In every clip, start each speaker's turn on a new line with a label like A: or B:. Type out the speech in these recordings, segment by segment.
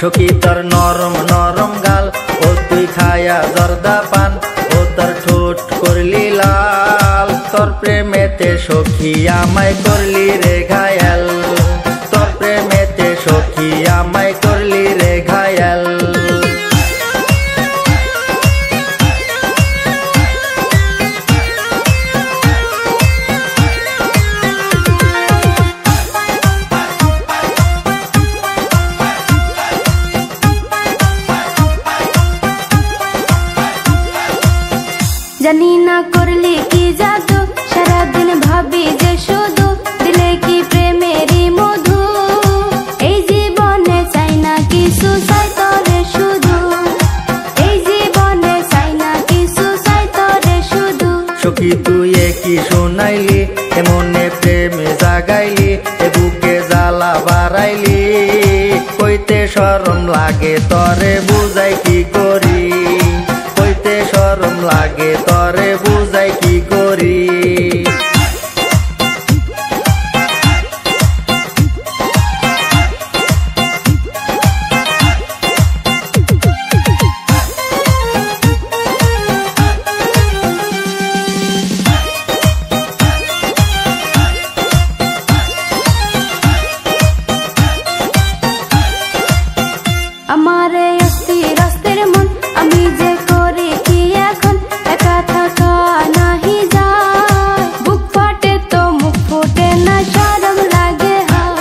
A: সখী তোর নরম নরম গাল ও তুই খায়া জর্দা পান ও তোর ঠোঁট করলি লাল তোর প্রেমেতে সখী আমায় করলি রে ঘায়াল তোর প্রেমেতে সখী আমায় করলি রে ঘায়াল
B: জানি না করলি কি জাদু সারাদিন ভাবি যে শুধু দিলে কি প্রেমেরই মধু এই জীবনে চাই না কিছু চাই তোরে শুধু এই জীবনে চাই না কিছু চাই তোরে শুধু
A: সখী তুই কি শোনাইলি এমনে প্রেমে জাগাইলি এ বুকে জ্বালা বাড়াইলি কইতে শরম লাগে তরে বুঝাই কি করি কইতে শরম লাগে তরে বুঝাই কি করি
B: আমারে অস্থির অস্থির মন আমি যে করি কি এখন একা থাকা নাহি যায় বুক ফাটে তো মুখ ফুটে না শরম লাগে হায়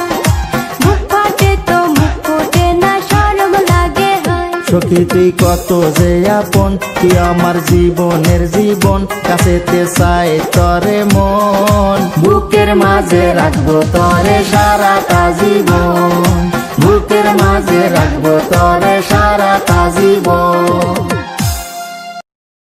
B: বুক ফাটে তো মুখ ফুটে না শরম লাগে হায়
A: সখী তুই কত যে আপন তুই আমার জীবনের জীবন কাছেতে চাই তরে মন বুকের মাঝে রাখবো তরে সারাটা জীবন বুকের মাঝে রাখবো তরে সারাটা জীবন।